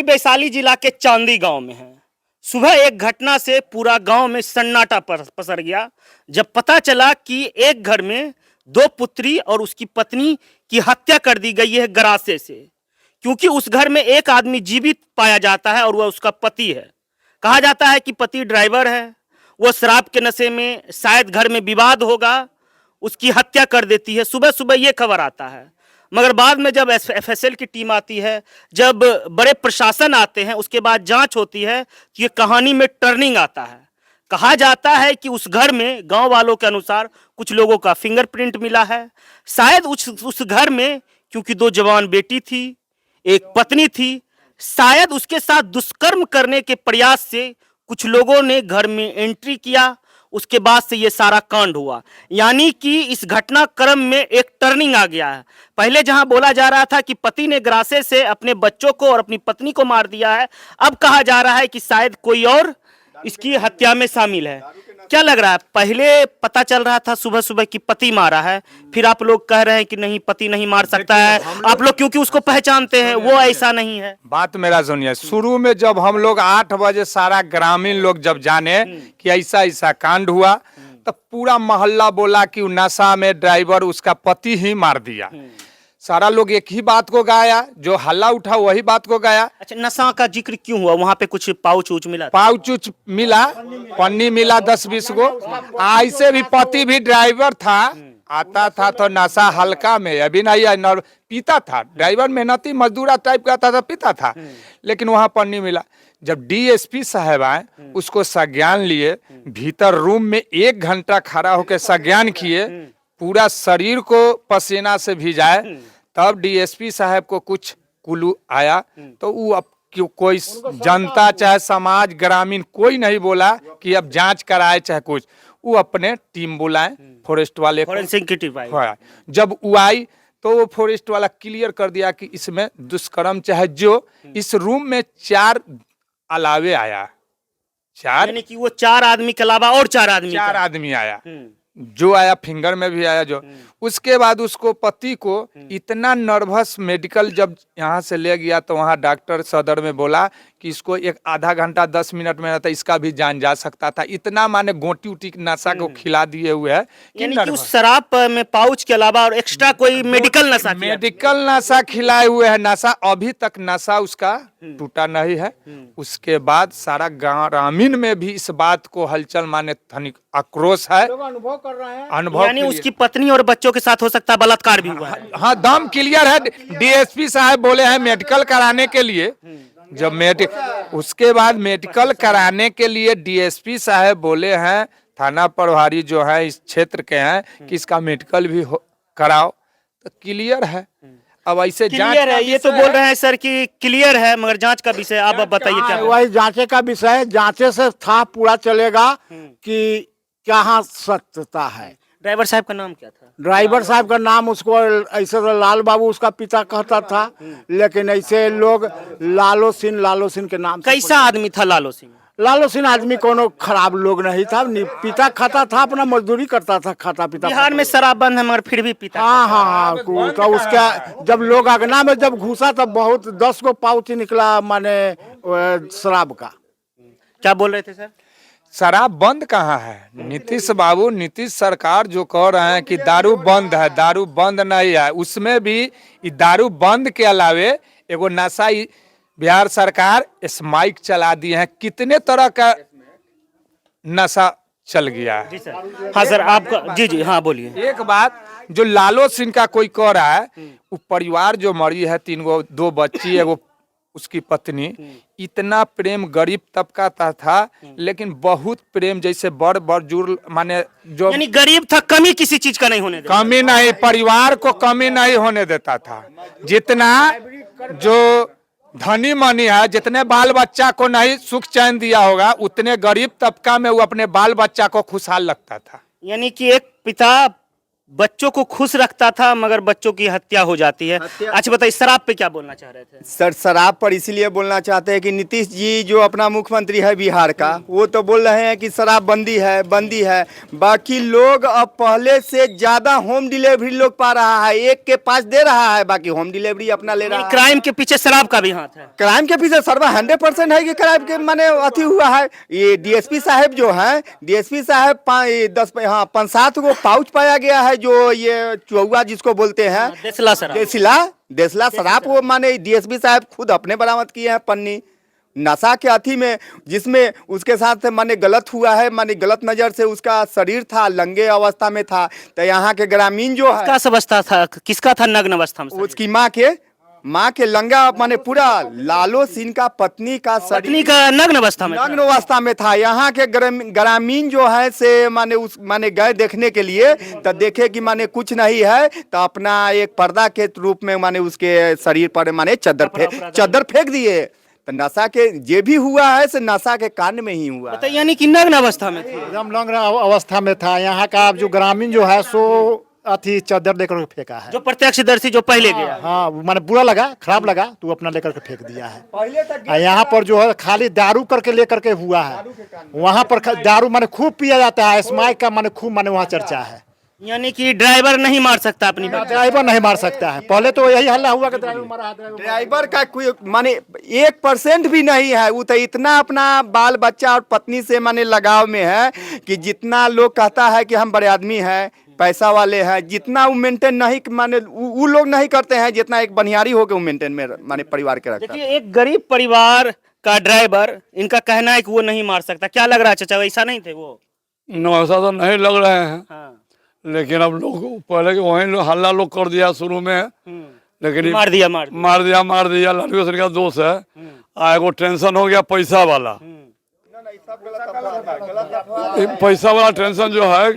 वैशाली जिला के चांदी गांव में है। सुबह एक घटना से पूरा गांव में सन्नाटा पसर गया जब पता चला कि एक घर में दो पुत्री और उसकी पत्नी की हत्या कर दी गई है गरासे से। क्योंकि उस घर में एक आदमी जीवित पाया जाता है और वह उसका पति है। कहा जाता है कि पति ड्राइवर है, वह शराब के नशे में शायद घर में विवाद होगा, उसकी हत्या कर देती है। सुबह सुबह ये खबर आता है, मगर बाद में जब एफएसएल की टीम आती है, जब बड़े प्रशासन आते हैं, उसके बाद जांच होती है तो ये कहानी में टर्निंग आता है। कहा जाता है कि उस घर में गांव वालों के अनुसार कुछ लोगों का फिंगरप्रिंट मिला है। शायद उस घर में क्योंकि दो जवान बेटी थी, एक पत्नी थी, शायद उसके साथ दुष्कर्म करने के प्रयास से कुछ लोगों ने घर में एंट्री किया। उसके बाद से ये सारा कांड हुआ। यानी कि इस घटनाक्रम में एक टर्निंग आ गया है। पहले जहां बोला जा रहा था कि पति ने गरासे से अपने बच्चों को और अपनी पत्नी को मार दिया है, अब कहा जा रहा है कि शायद कोई और इसकी हत्या में शामिल है। क्या लग रहा है? पहले पता चल रहा था सुबह सुबह कि पति मारा है, फिर आप लोग कह रहे हैं कि नहीं, पति नहीं मार सकता है। आप लोग क्योंकि उसको पहचानते हैं, वो ऐसा नहीं है। बात मेरा सुनिए, शुरू में जब हम लोग 8 बजे सारा ग्रामीण लोग जब जाने कि ऐसा ऐसा कांड हुआ, तब पूरा मोहल्ला बोला कि नशा में ड्राइवर उसका पति ही मार दिया। सारा लोग एक ही बात को गाया, जो हल्ला उठा वही बात को गाया। अच्छा, नशा का जिक्र क्यों हुआ? वहाँ पे कुछ पाउच उच मिला? पाउच उच मिला, पन्नी मिला 10-20 गो। ऐसे भी पति भी ड्राइवर था, आता था तो नशा हल्का में, अभी नहीं पीता था। ड्राइवर मेहनती मजदूरा टाइप का था, पीता था, लेकिन वहाँ पन्नी मिला। जब डीएसपी साहब आए, उसको संज्ञान लिए, भीतर रूम में 1 घंटा खड़ा होकर संज्ञान किए, पूरा शरीर को पसीना से भिजाए, तब डीएसपी साहब को कुछ कुलू आया। तो वो अब कोई जनता चाहे समाज ग्रामीण कोई नहीं बोला कि अब जांच कराए चाहे कुछ। वो अपने टीम बुलाए, फॉरेस्ट वाले फॉरेंसिक की टीम आई। जब वो आई तो वो फॉरेस्ट वाला क्लियर कर दिया कि इसमें दुष्कर्म चाहे जो। इस रूम में 4 अलावे आया, 4 यानी कि वो 4 आदमी के अलावा और 4 आदमी आया, जो आया फिंगर में भी आया जो। उसके बाद उसको पति को इतना नर्वस, मेडिकल जब यहाँ से ले गया तो वहाँ डॉक्टर सदर में बोला कि इसको एक आधा घंटा 10 मिनट में रहता, इसका भी जान जा सकता था। इतना माने गोटी उटी नशा को खिला दिए हुए है। यानी कि उस शराब में पाउच के अलावा और एक्स्ट्रा कोई मेडिकल नशा खिलाए हुए है। नशा अभी तक नशा उसका टूटा नहीं है। उसके बाद सारा ग्रामीण में भी इस बात को हलचल माने धनिक आक्रोश है, अनुभव कर रहे हैं। यानी उसकी पत्नी और बच्चों के साथ हो सकता है बलात्कार भी हुआ है। हाँ, दम क्लियर है। डीएसपी साहब बोले हैं मेडिकल कराने के लिए। जब उसके बाद मेडिकल कराने के लिए डीएसपी साहब बोले हैं, थाना प्रभारी जो है इस क्षेत्र के हैं, कि इसका मेडिकल भी कराओ, तो क्लियर है। अब ऐसे क्लियर है, ये तो बोल रहे हैं सर कि क्लियर है, मगर जांच का विषय आप बताइए क्या? वही जांचे का विषय, जांचे से था पूरा चलेगा कि कहाँ सत्यता है। ड्राइवर साहब का नाम क्या था? ड्राइवर साहब का नाम उसको ऐसे तो लाल बाबू उसका पिता कहता था, लेकिन ऐसे लोग लालो सिंह के नाम से। कैसा आदमी था लालो सिंह? लालो सिंह आदमी कोनो खराब लोग नहीं था। पिता खाता था, अपना मजदूरी करता था, खाता पिता। बिहार में शराब बंद है मगर फिर भी पीता। हाँ, तो उसका जब लोग अगना में जब घुसा तब बहुत 10 गो पाउच निकला माने शराब का। क्या बोल रहे थे सर? शराब बंद कहाँ है? नीतीश बाबू, नीतीश सरकार जो कह रहे हैं कि दारू बंद है, दारू बंद नहीं है। उसमें भी दारू बंद के अलावे एगो नशा बिहार सरकार स्माइक चला दिए हैं। कितने तरह का नशा चल गया है। जी सर। हाँ सर, आपका जी हाँ बोलिए। एक बात जो लालो सिंह का कोई कह रहा है, वो परिवार जो मरी है, 2 बच्ची, एगो उसकी पत्नी, इतना प्रेम गरीब तबका था, लेकिन बहुत प्रेम, जैसे बड़ बुजुर्ग माने जो, यानी गरीब था, कमी किसी चीज का नहीं होने देता। कमी नहीं, परिवार को कमी नहीं होने देता था। जितना जो धनी मनी है, जितने बाल बच्चा को नहीं सुख चैन दिया होगा, उतने गरीब तबका में वो अपने बाल बच्चा को खुशहाल लगता था। यानी कि एक पिता बच्चों को खुश रखता था मगर बच्चों की हत्या हो जाती है। अच्छा बताइए, शराब पे क्या बोलना चाह रहे थे? सर शराब पर इसलिए बोलना चाहते हैं कि नीतीश जी जो अपना मुख्यमंत्री है बिहार का, वो तो बोल रहे हैं कि शराब बंदी है। बाकी लोग अब पहले से ज्यादा होम डिलीवरी लोग पा रहा है, 1 के 5 दे रहा है, बाकी होम डिलीवरी अपना ले रहा है। क्राइम के पीछे शराब का भी हाथ है। क्राइम के पीछे सर्वा 100% है कि क्राइम के माने अथी हुआ है। ये डीएसपी साहब जो है, डीएसपी साहब 5-7 को पाउच पाया गया है, जो ये चौवा जिसको बोलते हैं, देसला शराब। देसला शराब वो माने डीएसपी साहब खुद अपने बरामद किए हैं पन्नी नशा के अथी में, जिसमें उसके साथ माने गलत हुआ है, माने गलत नजर से उसका शरीर था, लंगे अवस्था में था। तो यहाँ के ग्रामीण जो है, किसका अवस्था था, किसका था नग्न अवस्था में? उसकी माँ के लंगा माने पूरा लालो सिंह का पत्नी का पत्नी का नग्न अवस्था में नग्न अवस्था में था। यहाँ के ग्रामीण जो है से माने गए देखने के लिए, तो देखे कि माने कुछ नहीं है, तो अपना एक पर्दा के रूप में माने उसके शरीर पर माने चद्दर फेंक दिए। तो नशा के जे भी हुआ है से नशा के कांड में ही हुआ है। तो यानी कि नग्न अवस्था में थे। एकदम लंग अवस्था में था। यहाँ का जो ग्रामीण जो है सो अथी चादर लेकर के फेंका है। जो प्रत्यक्षदर्शी जो पहले गया। हाँ माने बुरा लगा, खराब लगा, तो अपना लेकर के फेंक दिया है। यहाँ पर जो है खाली दारू करके लेकर के हुआ है। वहाँ पर दारू माने खूब पिया जाता है, स्माइक का माने खूब माने वहाँ चर्चा है। यानी कि ड्राइवर नहीं मार सकता अपनी बात। ड्राइवर नहीं मार सकता है। पहले तो यही हल्ला हुआ कि ड्राइवर मारा। ड्राइवर का कोई माने 1% भी नहीं है। वो तो इतना अपना बाल बच्चा और पत्नी से माने लगाव में है कि जितना लोग कहता है कि हम बड़े आदमी हैं, पैसा वाले हैं, जितना वो मेंटेन नहीं माने वो लोग नहीं करते हैं जितना एक बनियारी हो के वो मेंटेन में माने परिवार के रखता है। देखिए, एक गरीब परिवार का ड्राइवर, इनका कहना है कि वो नहीं मार सकता। क्या लग रहा है चाचा, वैसा नहीं थे वो? ऐसा तो नहीं लग रहे हैं। हाँ। लेकिन अब लोग पहले के वही लोग हल्ला लोग कर दिया शुरू में, लेकिन ये मार दिया मार दिया लालू सिंह का दोष है। एगो टेंशन हो गया पैसा वाला, पैसा वाला टेंशन जो है,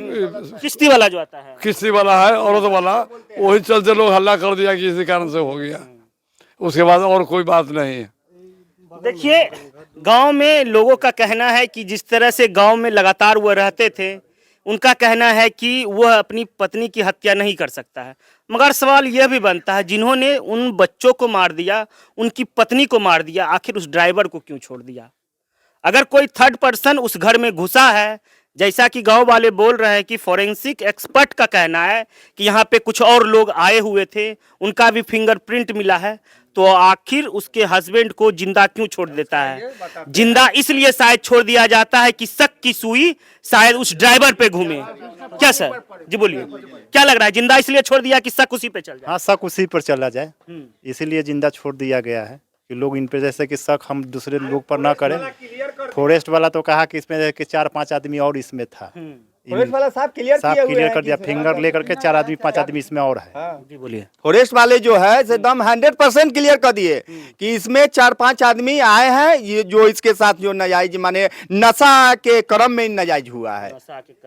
किश्ती वाला जो आता है, किस्ती वाला है, औरत वाला, वही चलते लोग हल्ला कर दिया कि इसी कारण से हो गया। उसके बाद और कोई बात नहीं है। देखिए, गांव में लोगों का कहना है कि जिस तरह से गांव में लगातार वो रहते थे, उनका कहना है कि वह अपनी पत्नी की हत्या नहीं कर सकता है। मगर सवाल यह भी बनता है, जिन्होंने उन बच्चों को मार दिया, उनकी पत्नी को मार दिया, आखिर उस ड्राइवर को क्यों छोड़ दिया? अगर कोई थर्ड पर्सन उस घर में घुसा है, जैसा कि गांव वाले बोल रहे हैं कि फॉरेंसिक एक्सपर्ट का कहना है कि यहाँ पे कुछ और लोग आए हुए थे, उनका भी फिंगरप्रिंट मिला है, तो आखिर उसके हस्बैंड को जिंदा क्यों छोड़ देता है? जिंदा इसलिए शायद छोड़ दिया जाता है कि शक की सुई शायद उस ड्राइवर पे घूमे। क्या सर जी बोलिए, क्या लग रहा है? जिंदा इसलिए छोड़ दिया कि शक उसी पे चल जाए? हाँ, शक उसी पर चला जाए, इसीलिए जिंदा छोड़ दिया गया है कि लोग इन पे जैसे कि शक हम दूसरे लोग पर ना करें। फॉरेस्ट वाला तो कहा कि इसमें कि 4-5 आदमी और इसमें था। फॉरेस्ट वाला साहब क्लियर कर दिया, फिंगर लेकर के 4 आदमी 5 आदमी इसमें और है। जी बोलिए। फॉरेस्ट वाले जो है एकदम 100% क्लियर कर दिए कि इसमें 4-5 आदमी आए हैं, ये जो इसके साथ जो नाजायज माने नशा के क्रम में नाजायज हुआ है,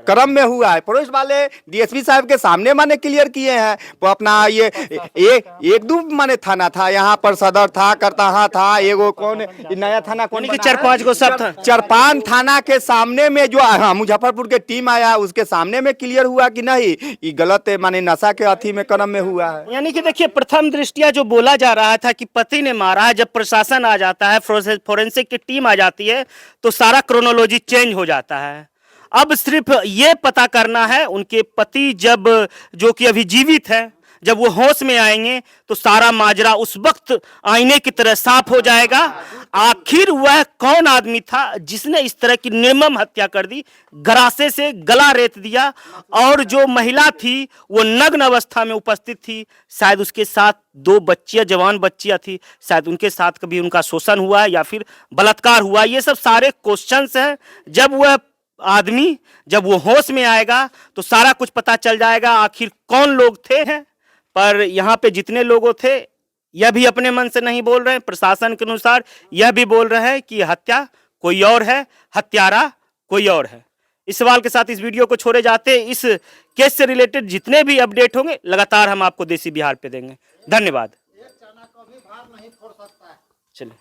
क्रम में हुआ है। फॉरेस्ट वाले डीएसपी साहब के सामने माने क्लियर किए हैं। वो अपना ये एक दो माने थाना था, यहाँ पर सदर था, करताहा था, एगो कौन नया थाना कौन 4-5 को सब था। 4-5 थाना के सामने में जो मुजफ्फरपुर के टीम आया, उसके सामने में क्लियर हुआ कि नहीं ये गलत है, माने नशा के अथी में क्रम में हुआ है। यानी कि देखिए, प्रथम दृष्टिया जो बोला जा रहा था कि पति ने मारा है, जब प्रशासन आ जाता है, फोरेंसिक की टीम आ जाती है, तो सारा क्रोनोलॉजी चेंज हो जाता है। अब सिर्फ ये पता करना है उनके पति जब जो कि अभी जीवित है, जब वो होश में आएंगे तो सारा माजरा उस वक्त आईने की तरह साफ हो जाएगा। आखिर वह कौन आदमी था जिसने इस तरह की निर्मम हत्या कर दी, गरासे से गला रेत दिया, और जो महिला थी वो नग्न अवस्था में उपस्थित थी, शायद उसके साथ 2 बच्चियां, जवान बच्चियां थी, शायद उनके साथ कभी उनका शोषण हुआ है या फिर बलात्कार हुआ। ये सब सारे क्वेश्चंस हैं। जब वह आदमी जब वो होश में आएगा तो सारा कुछ पता चल जाएगा आखिर कौन लोग थे हैं। पर यहाँ पे जितने लोगों थे यह भी अपने मन से नहीं बोल रहे हैं, प्रशासन के अनुसार यह भी बोल रहे हैं कि हत्या कोई और है, हत्यारा कोई और है। इस सवाल के साथ इस वीडियो को छोड़े जाते, इस केस से रिलेटेड जितने भी अपडेट होंगे लगातार हम आपको देसी बिहार पे देंगे। धन्यवाद। चलिए।